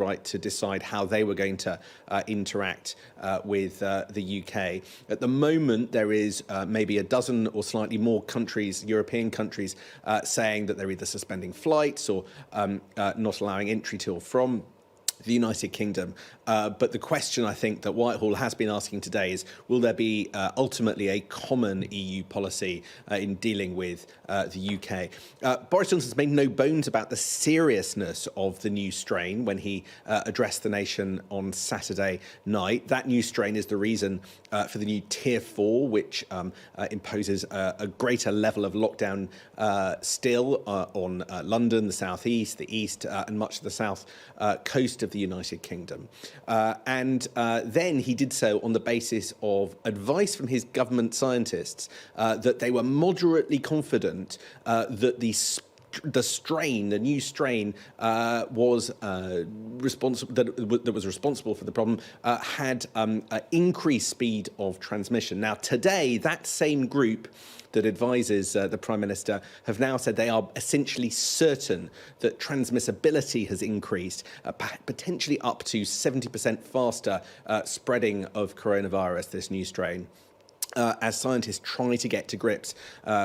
right to decide how they were going to interact with the UK. At the moment, there is maybe a dozen or slightly more countries, European countries, saying that they're either suspending flights or not allowing entry to or from the United Kingdom. But the question I think that Whitehall has been asking today is, will there be ultimately a common EU policy in dealing with the UK? Boris Johnson's made no bones about the seriousness of the new strain when he addressed the nation on Saturday night. That new strain is the reason for the new Tier 4, which imposes a greater level of lockdown still on London, the southeast, the east, and much of the south coast of the United Kingdom. And then he did so on the basis of advice from his government scientists that they were moderately confident that the new strain was responsible, that was responsible for the problem, had increased speed of transmission. Now, today, that same group that advises the Prime Minister have now said they are essentially certain that transmissibility has increased, potentially up to 70% faster spreading of coronavirus, this new strain. As scientists try to get to grips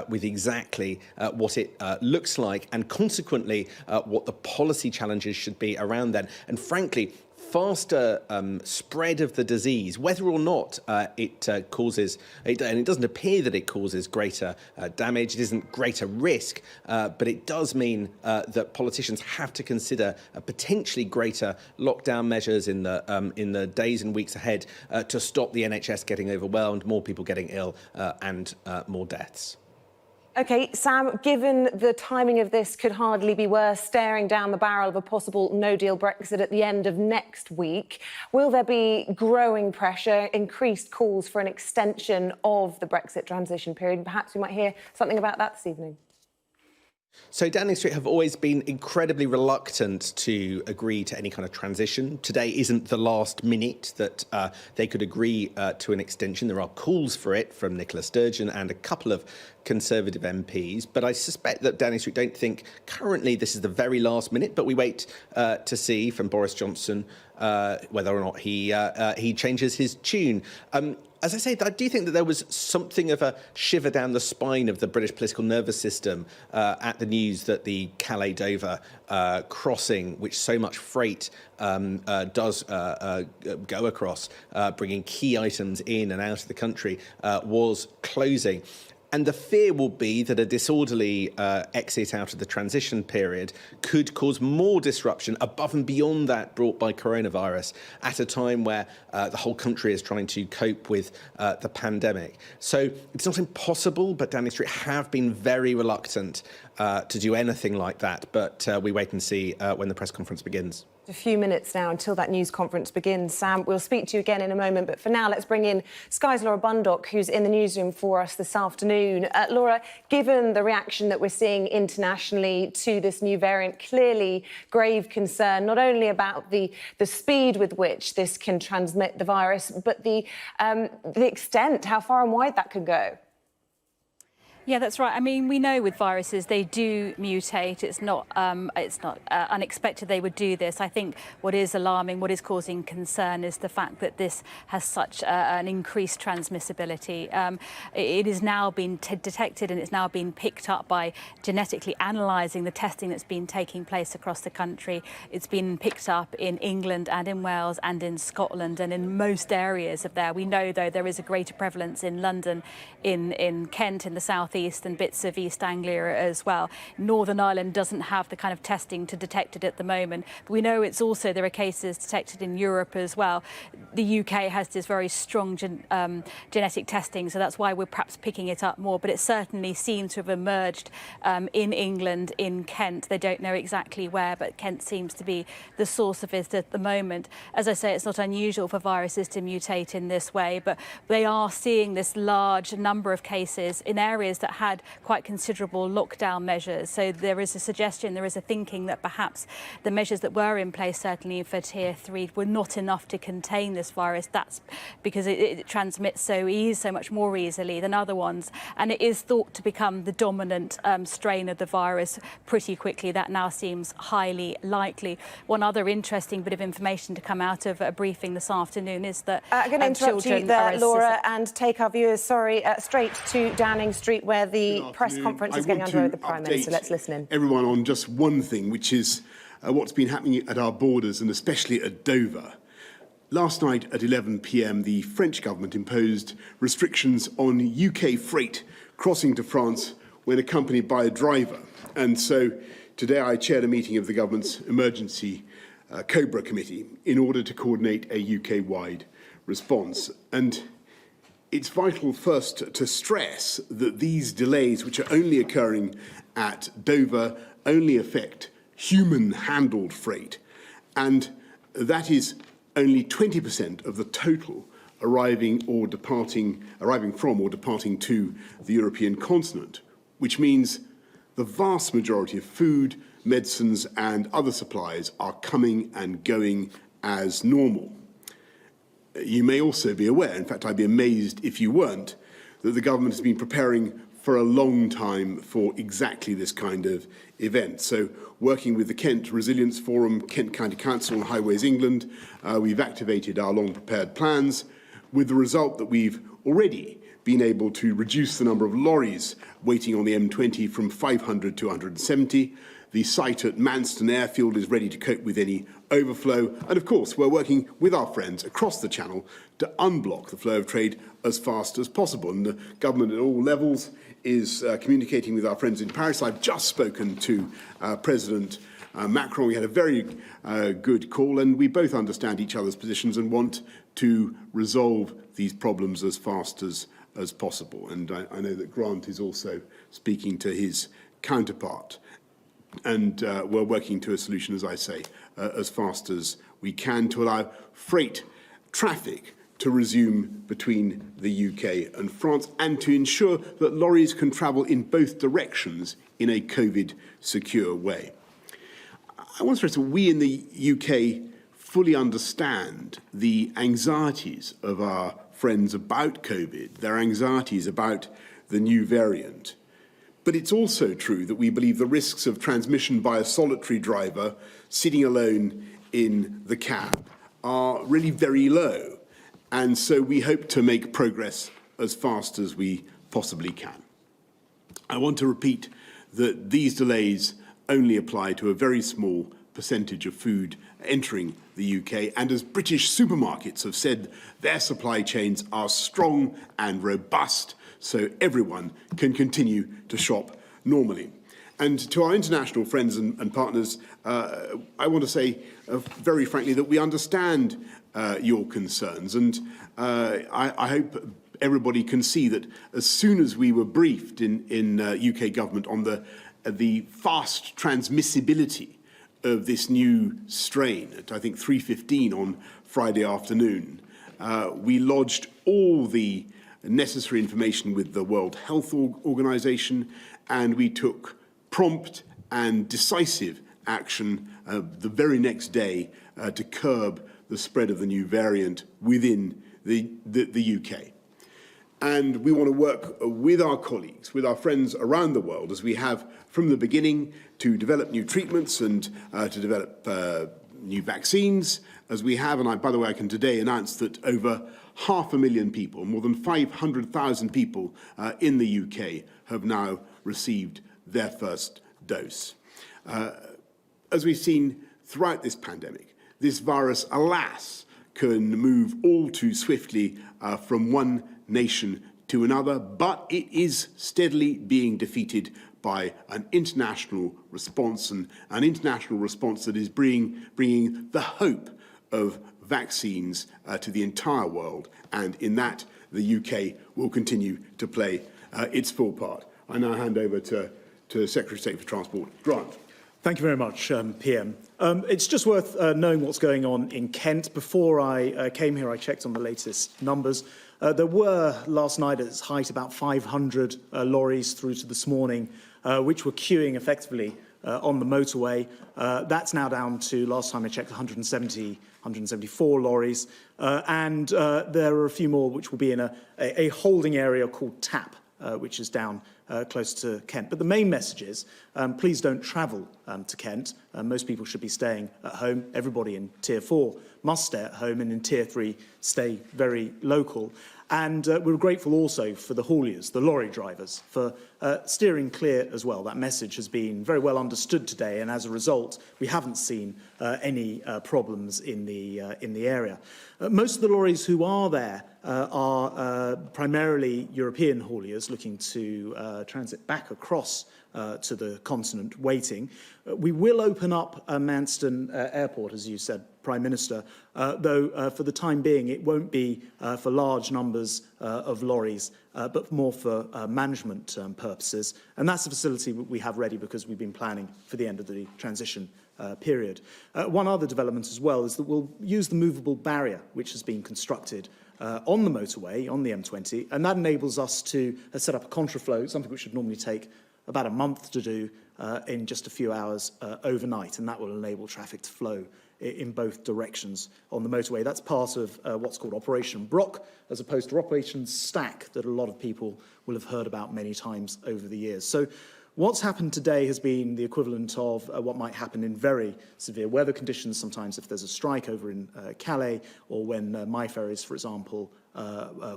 with exactly what it looks like and consequently what the policy challenges should be around then. And frankly, faster spread of the disease, whether or not it causes, and it doesn't appear that it causes greater damage, it isn't greater risk, but it does mean that politicians have to consider potentially greater lockdown measures in the days and weeks ahead to stop the NHS getting overwhelmed, more people getting ill, and more deaths. OK, Sam, given the timing of this could hardly be worse, staring down the barrel of a possible no-deal Brexit at the end of next week, will there be growing pressure, increased calls for an extension of the Brexit transition period? Perhaps we might hear something about that this evening. So Downing Street have always been incredibly reluctant to agree to any kind of transition. Today isn't the last minute that they could agree to an extension. There are calls for it from Nicola Sturgeon and a couple of Conservative MPs, but I suspect that Downing Street don't think currently this is the very last minute, but we wait to see from Boris Johnson whether or not he changes his tune. As I say, I do think that there was something of a shiver down the spine of the British political nervous system at the news that the Calais-Dover crossing, which so much freight does go across, bringing key items in and out of the country, was closing. And the fear will be that a disorderly exit out of the transition period could cause more disruption above and beyond that brought by coronavirus at a time where the whole country is trying to cope with the pandemic. So it's not impossible, but Downing Street have been very reluctant to do anything like that. But we wait and see when the press conference begins. A few minutes now until that news conference begins. Sam, we'll speak to you again in a moment, but for now, let's bring in Sky's Laura Bundock, who's in the newsroom for us this afternoon. Laura, given the reaction that we're seeing internationally to this new variant, clearly grave concern, not only about the speed with which this can transmit the virus, but the extent, how far and wide that could go. Yeah, that's right. I mean, we know with viruses they do mutate. It's not unexpected they would do this. I think what is alarming, what is causing concern, is the fact that this has such an increased transmissibility. It is now been detected and it's now been picked up by genetically analysing the testing that's been taking place across the country. It's been picked up in England and in Wales and in Scotland and in most areas of there. We know, though, there is a greater prevalence in London, in Kent, in the south east, and bits of East Anglia as well. Northern Ireland doesn't have the kind of testing to detect it at the moment. But we know it's also, there are cases detected in Europe as well. The UK has this very strong genetic testing, so that's why we're perhaps picking it up more. But it certainly seems to have emerged in England, in Kent. They don't know exactly where, but Kent seems to be the source of it at the moment. As I say, it's not unusual for viruses to mutate in this way, but they are seeing this large number of cases in areas that had quite considerable lockdown measures. So there is a suggestion, there is a thinking that perhaps the measures that were in place, certainly for tier 3, were not enough to contain this virus. That's because it transmits so much more easily than other ones, and it is thought to become the dominant strain of the virus pretty quickly. That now seems highly likely. One other interesting bit of information to come out of a briefing this afternoon is that I'm going to interrupt you there, Laura, and take our viewers, straight to Downing Street, where the press conference is getting underway with the Prime Minister. Let's listen in. Everyone on just one thing, which is what's been happening at our borders, and especially at Dover. Last night at 11 p.m, the French government imposed restrictions on UK freight crossing to France when accompanied by a driver. And so today I chaired a meeting of the government's emergency COBRA committee in order to coordinate a UK-wide response. And it's vital first to stress that these delays, which are only occurring at Dover, only affect human-handled freight, and that is only 20% of the total arriving from or departing to the European continent, which means the vast majority of food, medicines and other supplies are coming and going as normal. You may also be aware, in fact I'd be amazed if you weren't, that the government has been preparing for a long time for exactly this kind of event. So working with the Kent Resilience Forum, Kent County Council and Highways England, we've activated our long prepared plans, with the result that we've already been able to reduce the number of lorries waiting on the M20 from 500 to 170. The site at Manston Airfield is ready to cope with any overflow. And of course, we're working with our friends across the Channel to unblock the flow of trade as fast as possible. And the government at all levels is communicating with our friends in Paris. I've just spoken to President Macron. We had a very good call, and we both understand each other's positions and want to resolve these problems as fast as possible. And I know that Grant is also speaking to his counterpart. And we're working to a solution, as I say, as fast as we can to allow freight traffic to resume between the UK and France, and to ensure that lorries can travel in both directions in a COVID-secure way. I want to stress that we in the UK fully understand the anxieties of our friends about COVID, their anxieties about the new variant. But it's also true that we believe the risks of transmission by a solitary driver sitting alone in the cab are really very low. And so we hope to make progress as fast as we possibly can. I want to repeat that these delays only apply to a very small percentage of food entering the UK, and as British supermarkets have said, their supply chains are strong and robust, so everyone can continue to shop normally. And to our international friends and partners, I want to say very frankly that we understand your concerns, and I hope everybody can see that as soon as we were briefed in UK government on the fast transmissibility of this new strain at, I think, 3:15 on Friday afternoon, we lodged all the necessary information with the World Health Organization, and we took prompt and decisive action the very next day to curb the spread of the new variant within the UK. And we want to work with our colleagues, with our friends around the world, as we have from the beginning, to develop new treatments and to develop new vaccines, as we have. And by the way, I can today announce that over 500,000 people, more than 500,000 people in the UK have now received their first dose. As we've seen throughout this pandemic, this virus, alas, can move all too swiftly from one nation to another, but it is steadily being defeated by an international response, and an international response that is bringing the hope of vaccines to the entire world. And in that, the UK will continue to play its full part. I now hand over to Secretary of State for Transport, Grant. Thank you very much, PM. It's just worth knowing what's going on in Kent. Before I came here, I checked on the latest numbers. There were, last night at its height, about 500 lorries through to this morning, which were queuing effectively on the motorway. That's now down to, last time I checked, 174 lorries. And there are a few more which will be in a holding area called TAP, which is down close to Kent. But the main message is, please don't travel to Kent. Most people should be staying at home. Everybody in Tier 4 must stay at home, and in Tier 3 stay very local. And we're grateful also for the hauliers, the lorry drivers, for steering clear as well. That message has been very well understood today, and as a result, we haven't seen any problems in the area. Most of the lorries who are there are primarily European hauliers looking to transit back across to the continent, waiting. We will open up Manston Airport, as you said, Prime Minister, though for the time being it won't be for large numbers of lorries, but more for management purposes. And that's a facility we have ready because we've been planning for the end of the transition period. One other development as well is that we'll use the movable barrier which has been constructed on the motorway, on the M20, and that enables us to set up a contraflow, something which would normally take about a month to do in just a few hours overnight, and that will enable traffic to flow in both directions on the motorway. That's part of what's called Operation Brock, as opposed to Operation Stack that a lot of people will have heard about many times over the years. So what's happened today has been the equivalent of what might happen in very severe weather conditions, sometimes if there's a strike over in Calais, or when my ferries, for example,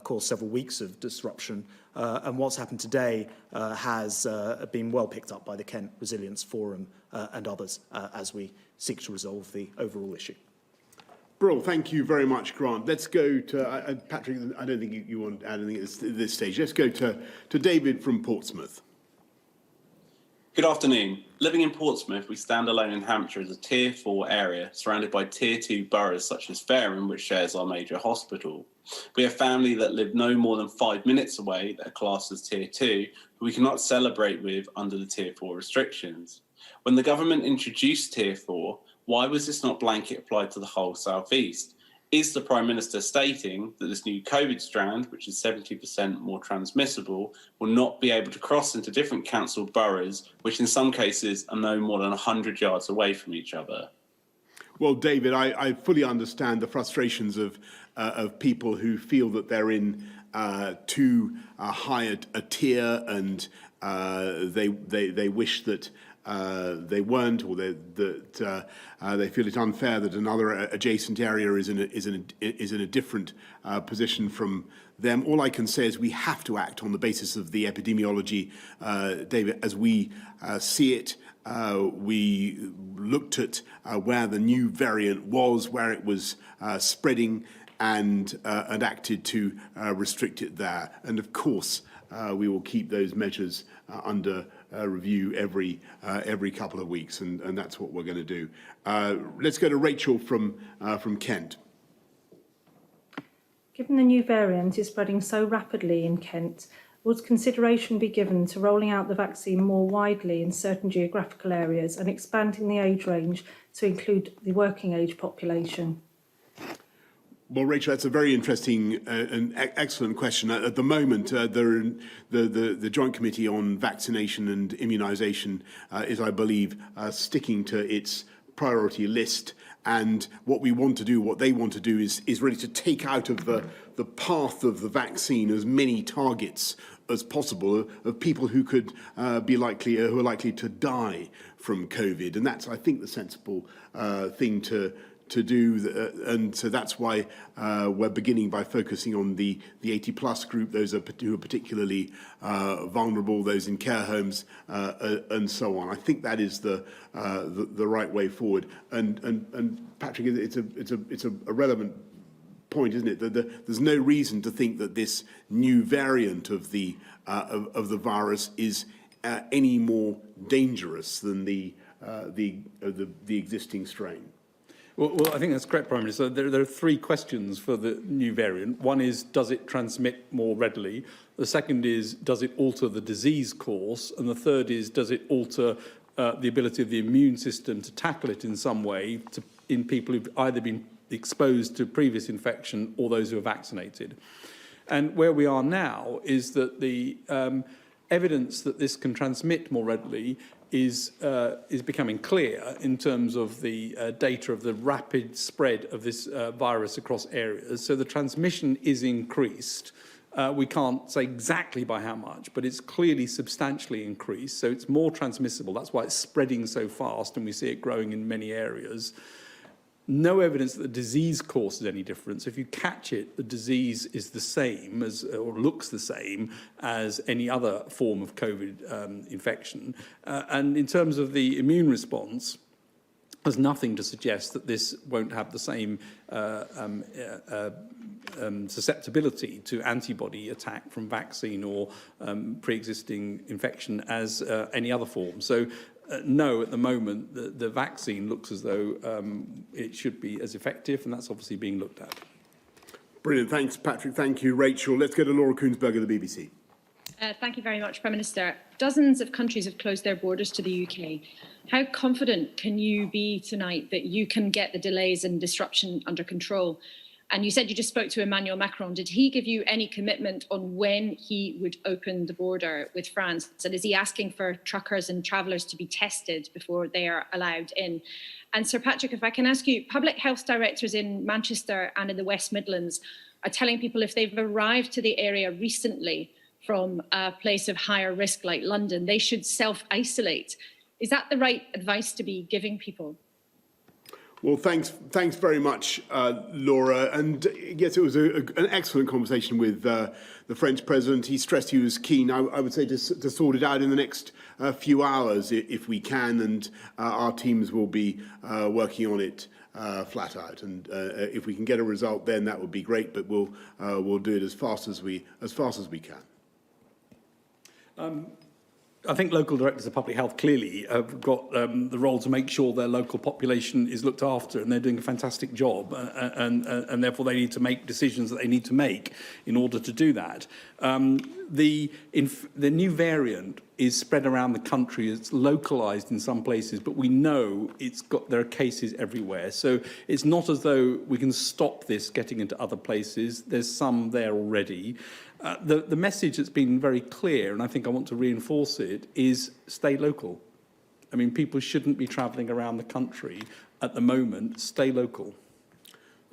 cause several weeks of disruption. And what's happened today has been well picked up by the Kent Resilience Forum and others as we seek to resolve the overall issue. Brill, thank you very much, Grant. Let's go to, Patrick, I don't think you want to add anything at this stage. Let's go to David from Portsmouth. Good afternoon. Living in Portsmouth, we stand alone in Hampshire as a Tier 4 area, surrounded by Tier 2 boroughs such as Fareham, which shares our major hospital. We have family that live no more than 5 minutes away that are classed as Tier 2, who we cannot celebrate with under the Tier 4 restrictions. When the government introduced Tier 4, why was this not blanket applied to the whole South East? Is the Prime Minister stating that this new COVID strand, which is 70% more transmissible, will not be able to cross into different council boroughs, which in some cases are no more than 100 yards away from each other? Well, David, I fully understand the frustrations of people who feel that they're in too high a tier, and they wish that they weren't, or that they feel it unfair that another adjacent area is in a different position from them. All I can say is we have to act on the basis of the epidemiology, David, as we see it. We looked at where the new variant was, where it was spreading, and acted to restrict it there. And of course, we will keep those measures under review every couple of weeks, and that's what we're going to do. Let's go to Rachel from Kent. Given the new variant is spreading so rapidly in Kent, would consideration be given to rolling out the vaccine more widely in certain geographical areas and expanding the age range to include the working age population? Well, Rachel, that's a very interesting and excellent question. At the moment, the Joint Committee on Vaccination and Immunisation is, I believe, sticking to its priority list. And what we want to do, what they want to do, is really to take out of the path of the vaccine as many targets as possible of people who could who are likely to die from COVID. And that's, I think, the sensible thing to do, and so that's why we're beginning by focusing on the 80-plus group, those who are particularly vulnerable, those in care homes, and so on. I think that is the right way forward. And Patrick, it's a relevant point, isn't it? That there's no reason to think that this new variant of the virus is any more dangerous than the existing strain. Well, I think that's correct, Prime Minister. There are three questions for the new variant. One is, does it transmit more readily? The second is, does it alter the disease course? And the third is, does it alter the ability of the immune system to tackle it in some way in people who've either been exposed to previous infection or those who are vaccinated. And where we are now is that the evidence that this can transmit more readily is becoming clear in terms of the data of the rapid spread of this virus across areas. So the transmission is increased. We can't say exactly by how much, but it's clearly substantially increased. So it's more transmissible. That's why it's spreading so fast, and we see it growing in many areas. No evidence that the disease causes any difference. If you catch it, the disease is the same as, or looks the same as any other form of COVID infection. And in terms of the immune response, there's nothing to suggest that this won't have the same susceptibility to antibody attack from vaccine or pre-existing infection as any other form. So no, at the moment, the vaccine looks as though it should be as effective, and that's obviously being looked at. Brilliant. Thanks, Patrick. Thank you, Rachel. Let's go to Laura Koonsberg of the BBC. Thank you very much, Prime Minister. Dozens of countries have closed their borders to the UK. How confident can you be tonight that you can get the delays and disruption under control? And you said you just spoke to Emmanuel Macron. Did he give you any commitment on when he would open the border with France? And is he asking for truckers and travellers to be tested before they are allowed in? And Sir Patrick, if I can ask you, public health directors in Manchester and in the West Midlands are telling people if they've arrived to the area recently from a place of higher risk like London, they should self-isolate. Is that the right advice to be giving people? Well, thanks very much, Laura. And yes, it was an excellent conversation with the French president. He stressed he was keen, I would say, to sort it out in the next few hours if we can, and our teams will be working on it flat out. And if we can get a result, then that would be great. But we'll do it as fast as we can. I think local directors of public health clearly have got the role to make sure their local population is looked after, and they're doing a fantastic job, and therefore they need to make decisions that they need to make in order to do that. The new variant is spread around the country. It's localised in some places, but we know there are cases everywhere. So it's not as though we can stop this getting into other places. There's some there already. The message that's been very clear, and I think I want to reinforce it, is stay local. I mean, people shouldn't be travelling around the country at the moment. Stay local.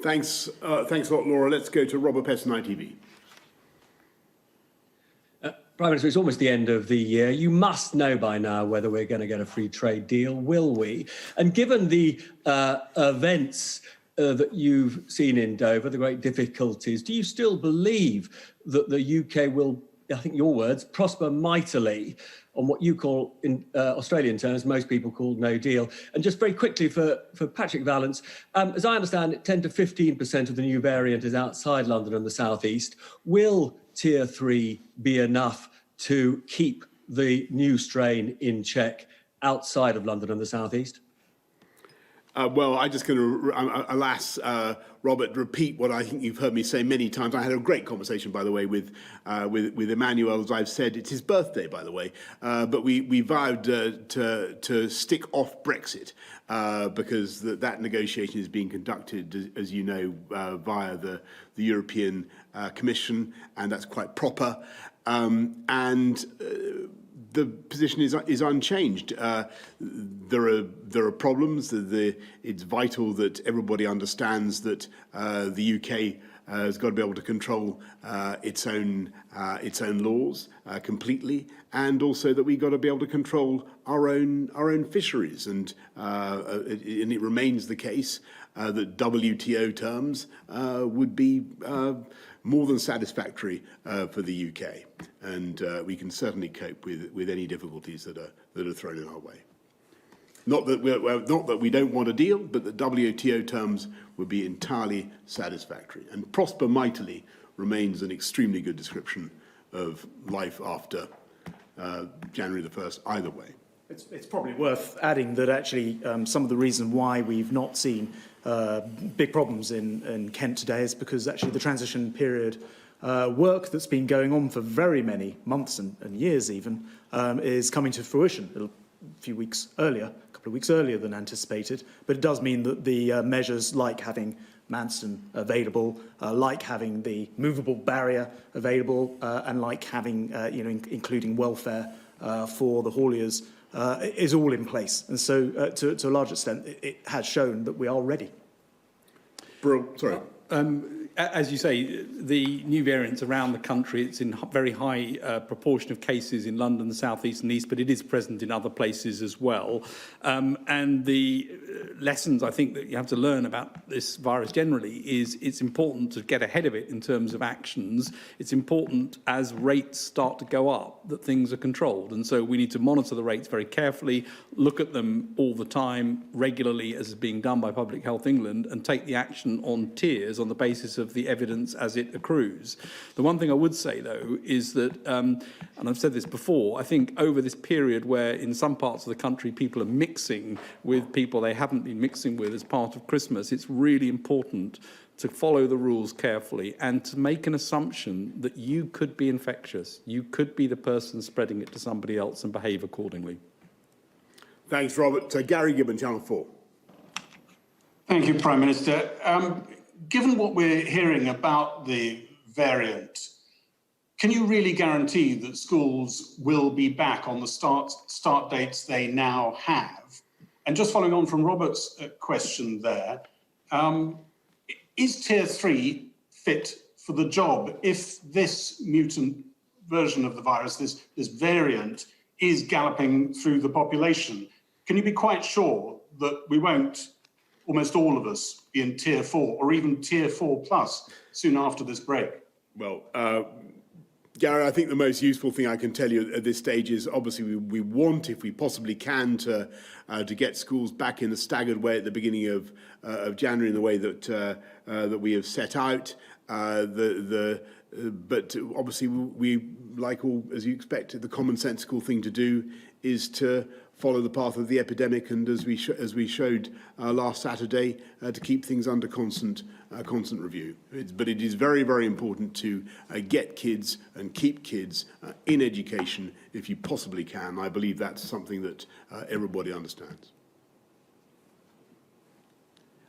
Thanks a lot, Laura. Let's go to Robert Peston, ITV. Prime Minister, it's almost the end of the year. You must know by now whether we're going to get a free trade deal, will we? And given the events that you've seen in Dover, the great difficulties, do you still believe that the UK will, I think your words, prosper mightily on what you call, in Australian terms, most people call no deal? And just very quickly for Patrick Vallance, as I understand it, 10 to 15% of the new variant is outside London and the South East. Will Tier 3 be enough to keep the new strain in check outside of London and the South East? Well, I'm just going to, alas, Robert, repeat what I think you've heard me say many times. I had a great conversation, by the way, with Emmanuel. As I've said, it's his birthday, by the way. But we vowed to stick off Brexit because that negotiation is being conducted, as you know, via the European Commission, and that's quite proper. The position is unchanged. There are problems. It's vital that everybody understands that the UK has got to be able to control its own laws completely, and also that we've got to be able to control our own fisheries. And it remains the case that WTO terms would be more than satisfactory for the UK, and we can certainly cope with any difficulties that are thrown in our way. Not that we don't want a deal, but that WTO terms would be entirely satisfactory. And prosper mightily remains an extremely good description of life after January the 1st, either way. It's probably worth adding that actually some of the reason why we've not seen big problems in Kent today is because actually the transition period work that's been going on for very many months and years even is coming to fruition. a couple of weeks earlier than anticipated. But it does mean that the measures like having Manston available, like having the movable barrier available, and like having, including welfare for the hauliers, is all in place. And so, to a large extent, it has shown that we are ready. Sorry. As you say, the new variants around the country, it's in very high proportion of cases in London, the South East and East, but it is present in other places as well. And the lessons I think that you have to learn about this virus generally is it's important to get ahead of it in terms of actions. It's important as rates start to go up that things are controlled. And so we need to monitor the rates very carefully, look at them all the time, regularly, as is being done by Public Health England, and take the action on tiers on the basis of the evidence as it accrues. The one thing I would say, though, is that, and I've said this before, I think over this period where in some parts of the country people are mixing with people they haven't been mixing with as part of Christmas, it's really important to follow the rules carefully and to make an assumption that you could be infectious. You could be the person spreading it to somebody else and behave accordingly. Thanks, Robert. Gary Gibbon, Channel 4. Thank you, Prime Minister. Given what we're hearing about the variant, can you really guarantee that schools will be back on the start dates they now have? And just following on from Robert's question there, is Tier 3 fit for the job if this mutant version of the virus, this variant, is galloping through the population? Can you be quite sure that we won't, almost all of us, be in Tier 4 or even Tier 4 plus soon after this break? Well, Gary, I think the most useful thing I can tell you at this stage is obviously we want, if we possibly can, to get schools back in a staggered way at the beginning of January in the way that we have set out. But obviously we, like all, as you expect, the commonsensical thing to do is to follow the path of the epidemic, and as we showed last Saturday, to keep things under constant review. But it is very, very important to get kids and keep kids in education if you possibly can. I believe that's something that everybody understands.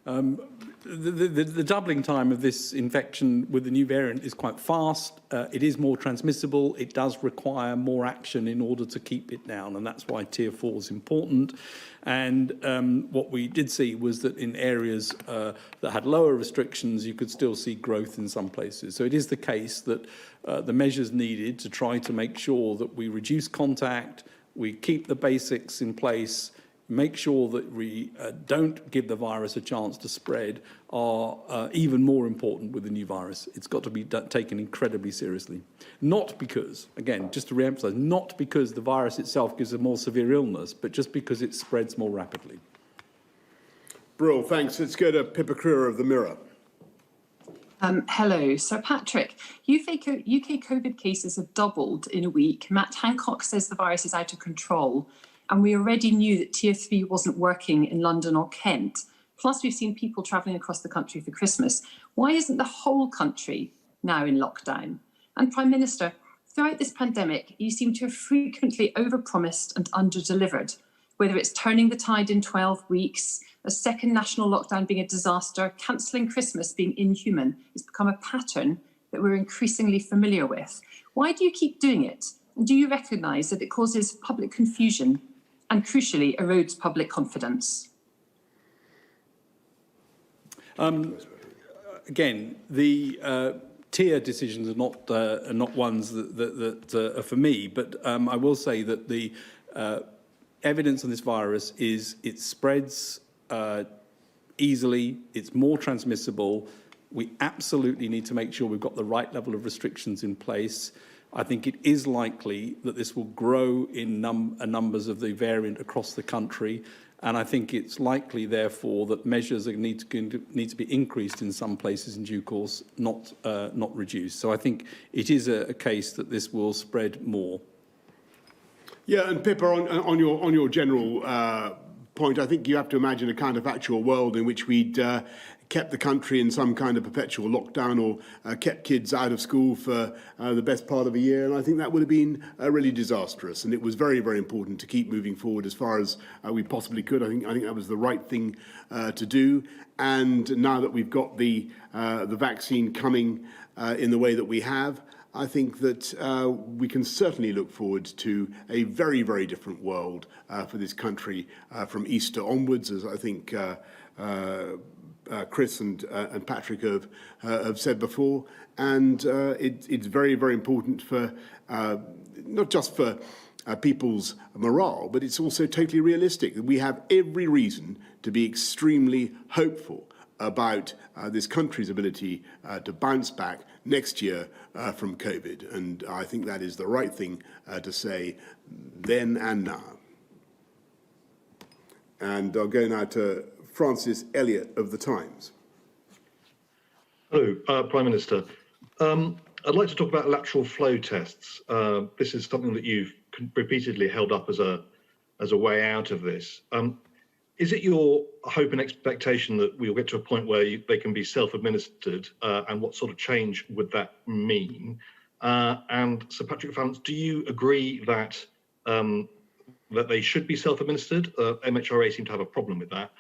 The doubling time of this infection with the new variant is quite fast. It is more transmissible. It does require more action in order to keep it down, and that's why Tier 4 is important. And what we did see was that in areas that had lower restrictions, you could still see growth in some places. So it is the case that the measures needed to try to make sure that we reduce contact, we keep the basics in place, make sure that we don't give the virus a chance to spread are even more important with the new virus. It's got to be taken incredibly seriously. Not because, again, just to re-emphasise, not because the virus itself gives a more severe illness, but just because it spreads more rapidly. Brill, thanks. Let's go to Pippa Crewer of The Mirror. Hello. So, Patrick, UK COVID cases have doubled in a week. Matt Hancock says the virus is out of control. And we already knew that Tier 3 wasn't working in London or Kent. Plus, we've seen people travelling across the country for Christmas. Why isn't the whole country now in lockdown? And Prime Minister, throughout this pandemic, you seem to have frequently overpromised and under-delivered, whether it's turning the tide in 12 weeks, a second national lockdown being a disaster, cancelling Christmas being inhuman. It's become a pattern that we're increasingly familiar with. Why do you keep doing it? And do you recognise that it causes public confusion and, crucially, erodes public confidence? Again, the tier decisions are not ones that are for me, but I will say that the evidence on this virus is it spreads easily, it's more transmissible. We absolutely need to make sure we've got the right level of restrictions in place. I think it is likely that this will grow in numbers of the variant across the country, and I think it's likely, therefore, that measures need to be increased in some places in due course, not reduced. So I think it is a case that this will spread more. Yeah, and Pippa, on your general point, I think you have to imagine a counterfactual world in which we'd kept the country in some kind of perpetual lockdown or kept kids out of school for the best part of a year. And I think that would have been really disastrous. And it was very, very important to keep moving forward as far as we possibly could. I think that was the right thing to do. And now that we've got the vaccine coming in the way that we have, I think that we can certainly look forward to a very, very different world for this country from Easter onwards, as I think Chris and Patrick have said before. And it's very, very important for not just for people's morale, but it's also totally realistic. We have every reason to be extremely hopeful about this country's ability to bounce back next year from COVID. And I think that is the right thing to say then and now. And I'll go now to Francis Elliott of The Times. Hello, Prime Minister. I'd like to talk about lateral flow tests. This is something that you've repeatedly held up as a way out of this. Is it your hope and expectation that we'll get to a point where they can be self-administered, and what sort of change would that mean? And Sir Patrick Vallance, do you agree that that they should be self-administered? MHRA seem to have a problem with that.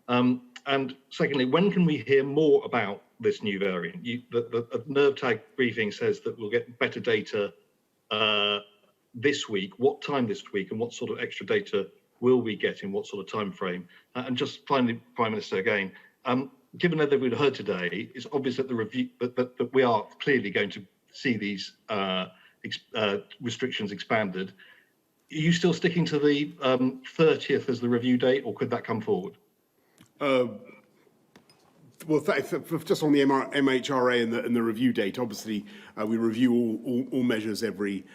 And secondly, when can we hear more about this new variant? The NervTag briefing says that we'll get better data this week. What time this week, and what sort of extra data will we get in what sort of time frame? And just finally, Prime Minister, again, given that we've heard today, it's obvious that the review that we are clearly going to see these restrictions expanded. Are you still sticking to the 30th as the review date, or could that come forward? Well, just on the MHRA and the review date, obviously we review all measures every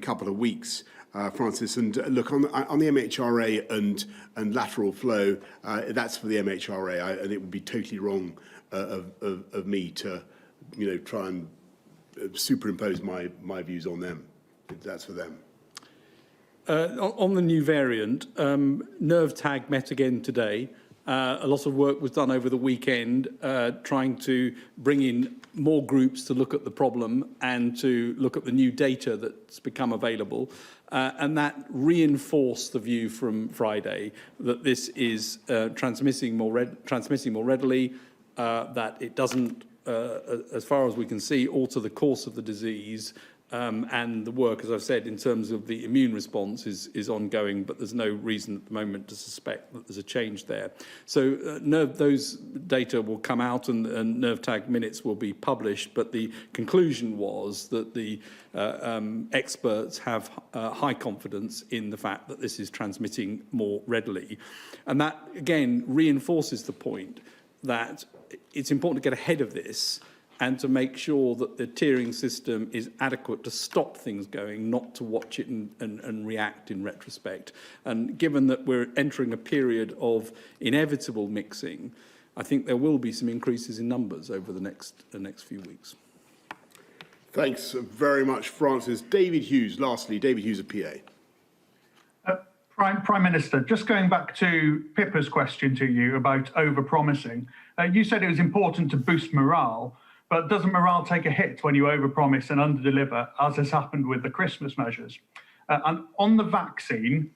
couple of weeks, Francis. And look, on the MHRA and lateral flow, that's for the MHRA, and it would be totally wrong of me to, try and superimpose my views on them. That's for them. On the new variant, NervTag met again today. A lot of work was done over the weekend trying to bring in more groups to look at the problem and to look at the new data that's become available. And that reinforced the view from Friday that this is transmitting more readily, that it doesn't, as far as we can see, alter the course of the disease. And the work, as I've said, in terms of the immune response is ongoing, but there's no reason at the moment to suspect that there's a change there. So those data will come out and NervTag minutes will be published, but the conclusion was that the experts have high confidence in the fact that this is transmitting more readily. And that, again, reinforces the point that it's important to get ahead of this and to make sure that the tiering system is adequate to stop things going, not to watch it and react in retrospect. And given that we're entering a period of inevitable mixing, I think there will be some increases in numbers over the next few weeks. Thanks very much, Francis. David Hughes, lastly. David Hughes of PA. Prime Minister, just going back to Pippa's question to you about over-promising, you said it was important to boost morale. But doesn't morale take a hit when you overpromise and underdeliver, as has happened with the Christmas measures? And on the vaccine,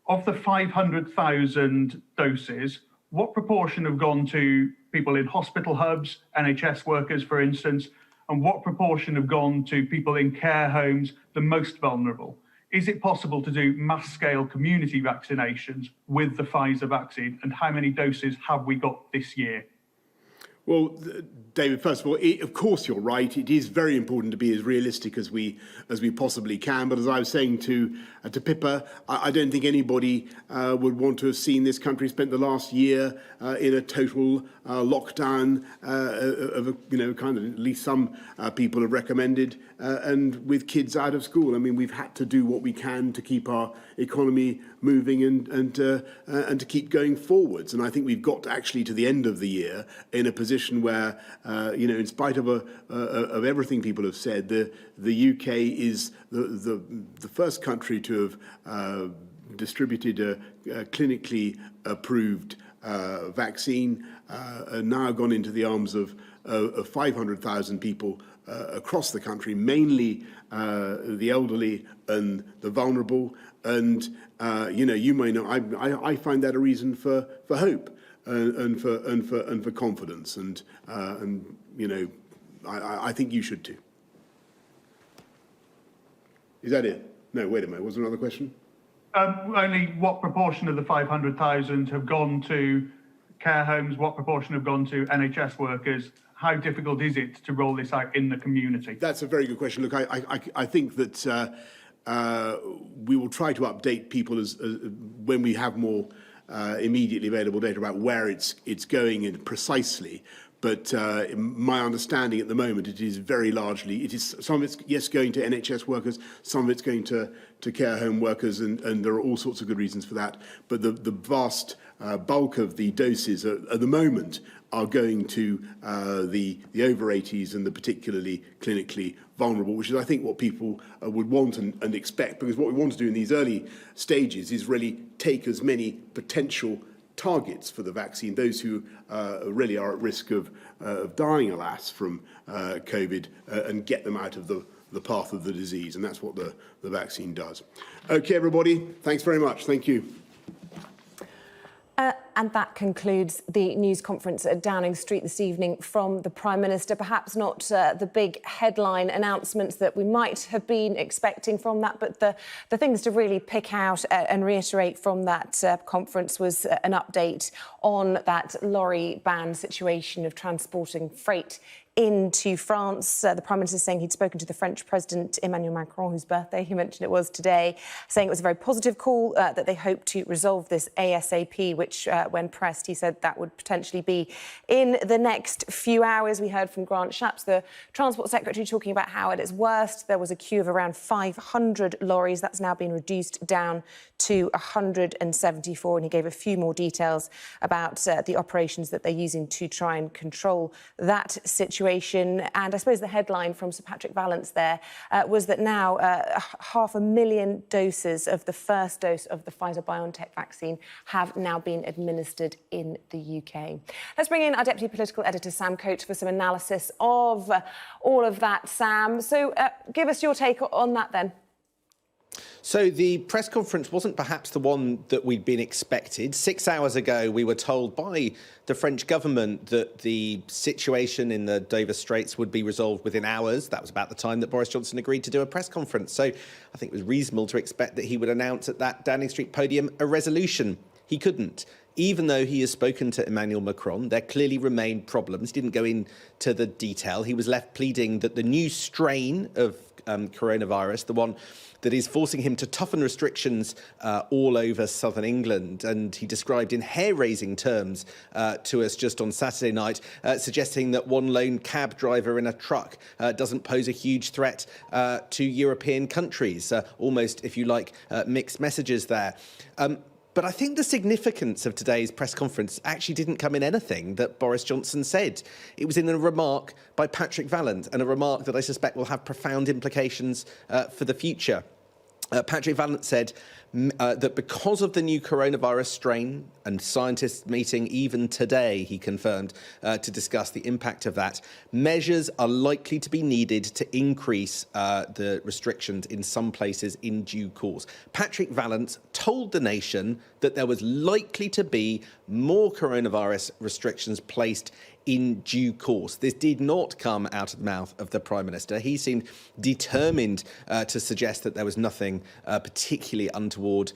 of the 500,000 doses, what proportion have gone to people in hospital hubs, NHS workers, for instance, and what proportion have gone to people in care homes, the most vulnerable? Is it possible to do mass-scale community vaccinations with the Pfizer vaccine, and how many doses have we got this year? Well, David, first of all, of course you're right. It is very important to be as realistic as we possibly can. But as I was saying to Pippa, I don't think anybody would want to have seen this country spent the last year in a total lockdown of kind of at least some people have recommended, and with kids out of school. I mean, we've had to do what we can to keep our economy moving and to keep going forwards. And I think we've got actually to the end of the year in a position where, in spite of everything people have said, the UK is the first country to have distributed a clinically approved vaccine, now gone into the arms of 500,000 people across the country, mainly the elderly and the vulnerable. And, you may know, I find that a reason for hope and for confidence. And I think you should too. Is that it? No, wait a minute. Was there another question? Only what proportion of the 500,000 have gone to care homes? What proportion have gone to NHS workers? How difficult is it to roll this out in the community? That's a very good question. Look, I think that we will try to update people as when we have more immediately available data about where it's going in precisely. But my understanding at the moment, it is very largely, some of it's, yes, going to NHS workers, some of it's going to care home workers, and there are all sorts of good reasons for that. But the vast bulk of the doses at the moment are going to the over 80s and the particularly clinically vulnerable, which is, I think, what people would want and expect, because what we want to do in these early stages is really take as many potential targets for the vaccine, those who really are at risk of dying, alas, from COVID, and get them out of the path of the disease. And that's what the vaccine does. Okay, everybody, thanks very much. Thank you. And that concludes the news conference at Downing Street this evening from the Prime Minister. Perhaps not the big headline announcements that we might have been expecting from that, but the things to really pick out and reiterate from that conference was an update on that lorry ban situation of transporting freight into France. The Prime Minister saying he'd spoken to the French President Emmanuel Macron, whose birthday he mentioned it was today, saying it was a very positive call, that they hope to resolve this ASAP, which, when pressed, he said that would potentially be in the next few hours. We heard from Grant Shapps, the Transport Secretary, talking about how at its worst there was a queue of around 500 lorries. That's now been reduced down to 174, and he gave a few more details about the operations that they're using to try and control that situation. And I suppose the headline from Sir Patrick Vallance there was that now 500,000 doses of the first dose of the Pfizer-BioNTech vaccine have now been administered in the UK. Let's bring in our Deputy Political Editor, Sam Coates, for some analysis of all of that, Sam. So give us your take on that then. So the press conference wasn't perhaps the one that we'd been expected. 6 hours ago, we were told by the French government that the situation in the Dover Straits would be resolved within hours. That was about the time that Boris Johnson agreed to do a press conference. So I think it was reasonable to expect that he would announce at that Downing Street podium a resolution. He couldn't. Even though he has spoken to Emmanuel Macron, there clearly remain problems. He didn't go into the detail. He was left pleading that the new strain of coronavirus, the one that is forcing him to toughen restrictions all over southern England. And he described in hair-raising terms to us just on Saturday night, suggesting that one lone cab driver in a truck doesn't pose a huge threat to European countries. Almost, if you like, mixed messages there. But I think the significance of today's press conference actually didn't come in anything that Boris Johnson said. It was in a remark by Patrick Vallance, and a remark that I suspect will have profound implications for the future. Patrick Vallance said that because of the new coronavirus strain, and scientists meeting even today, he confirmed, to discuss the impact of that, measures are likely to be needed to increase the restrictions in some places in due course. Patrick Vallance told the nation that there was likely to be more coronavirus restrictions placed in due course. This did not come out of the mouth of the Prime Minister. He seemed determined to suggest that there was nothing particularly untoward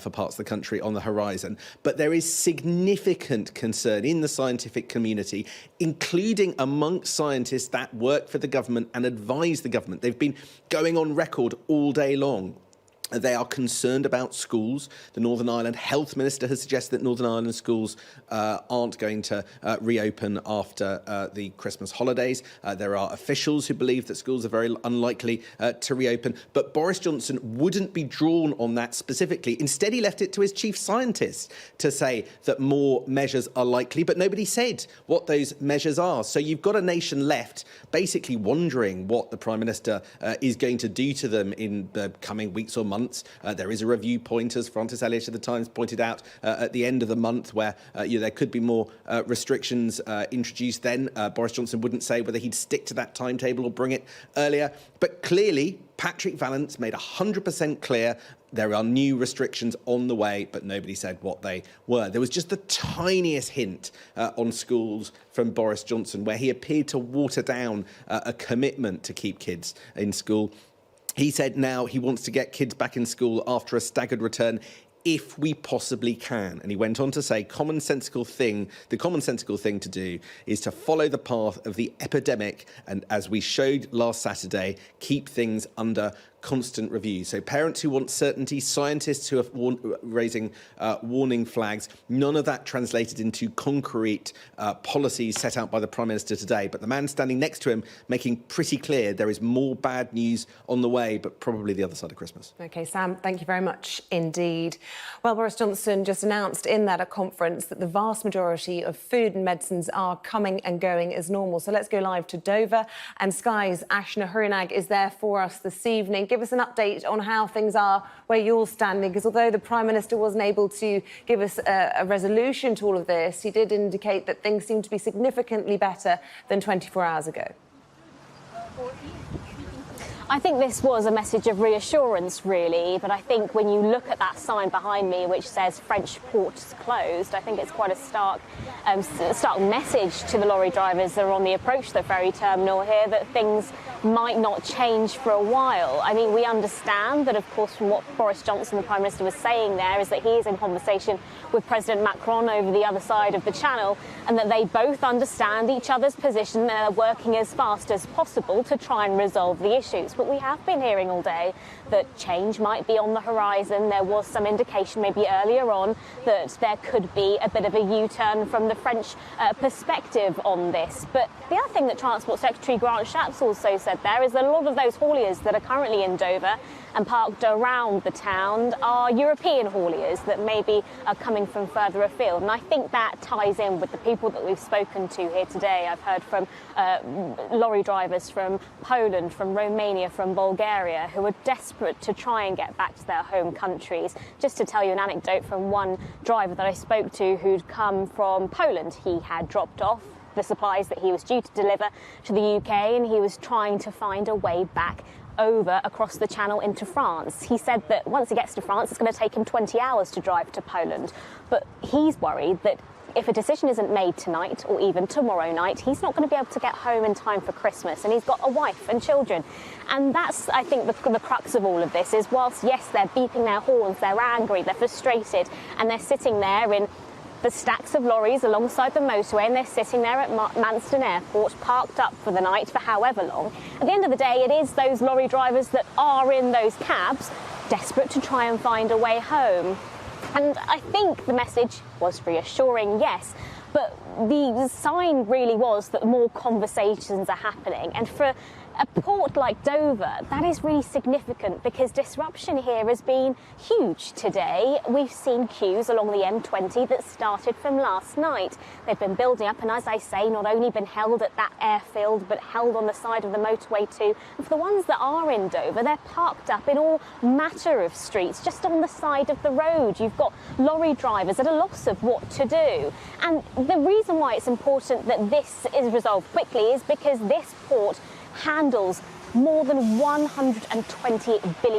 for parts of the country on the horizon. But there is significant concern in the scientific community, including amongst scientists that work for the government and advise the government. They've been going on record all day long. They are concerned about schools. The Northern Ireland Health Minister has suggested that Northern Ireland schools aren't going to reopen after the Christmas holidays. There are officials who believe that schools are very unlikely to reopen. But Boris Johnson wouldn't be drawn on that specifically. Instead, he left it to his chief scientist to say that more measures are likely, but nobody said what those measures are. So you've got a nation left basically wondering what the Prime Minister is going to do to them in the coming weeks or months, months. There is a review point, as Francis Elliott of the Times pointed out, at the end of the month where there could be more restrictions introduced then. Boris Johnson wouldn't say whether he'd stick to that timetable or bring it earlier. But clearly, Patrick Vallance made 100% clear there are new restrictions on the way, but nobody said what they were. There was just the tiniest hint on schools from Boris Johnson where he appeared to water down a commitment to keep kids in school. He said now he wants to get kids back in school after a staggered return if we possibly can. And he went on to say the commonsensical thing to do is to follow the path of the epidemic and, as we showed last Saturday, keep things under constant review. So parents who want certainty, scientists who are raising warning flags, none of that translated into concrete policies set out by the Prime Minister today. But the man standing next to him making pretty clear there is more bad news on the way, but probably the other side of Christmas. OK, Sam, thank you very much indeed. Well, Boris Johnson just announced in that at conference that the vast majority of food and medicines are coming and going as normal. So let's go live to Dover, and Sky's Ashna Hurinag is there for us this evening. Give us an update on how things are where you're standing, because although the Prime Minister wasn't able to give us a resolution to all of this, he did indicate that things seem to be significantly better than 24 hours ago. I think this was a message of reassurance, really, but I think when you look at that sign behind me, which says French ports closed, I think it's quite a stark message to the lorry drivers that are on the approach to the ferry terminal here that things might not change for a while. I mean, we understand that, of course, from what Boris Johnson, the Prime Minister, was saying there, is that he is in conversation with President Macron over the other side of the Channel, and that they both understand each other's position and are working as fast as possible to try and resolve the issues. But we have been hearing all day that change might be on the horizon. There was some indication maybe earlier on that there could be a bit of a U-turn from the French perspective on this. But the other thing that Transport Secretary Grant Shapps also said there is that a lot of those hauliers that are currently in Dover and parked around the town are European hauliers that maybe are coming from further afield. And I think that ties in with the people that we've spoken to here today. I've heard from lorry drivers from Poland, from Romania, from Bulgaria, who are desperate to try and get back to their home countries. Just to tell you an anecdote from one driver that I spoke to who'd come from Poland. He had dropped off the supplies that he was due to deliver to the UK, and he was trying to find a way back over across the Channel into France. He said that once he gets to France, it's going to take him 20 hours to drive to Poland. But he's worried that if a decision isn't made tonight or even tomorrow night, he's not going to be able to get home in time for Christmas, and he's got a wife and children. And that's, I think, the crux of all of this is, whilst, yes, they're beeping their horns, they're angry, they're frustrated, and they're sitting there in the stacks of lorries alongside the motorway, and they're sitting there at Manston Airport, parked up for the night for however long. At the end of the day, it is those lorry drivers that are in those cabs, desperate to try and find a way home. And I think the message was reassuring, yes, but the sign really was that more conversations are happening. And for a port like Dover, that is really significant because disruption here has been huge today. We've seen queues along the M20 that started from last night. They've been building up, and as I say, not only been held at that airfield, but held on the side of the motorway too. And for the ones that are in Dover, they're parked up in all matter of streets, just on the side of the road. You've got lorry drivers at a loss of what to do. And the reason why it's important that this is resolved quickly is because this port handles more than 120 billion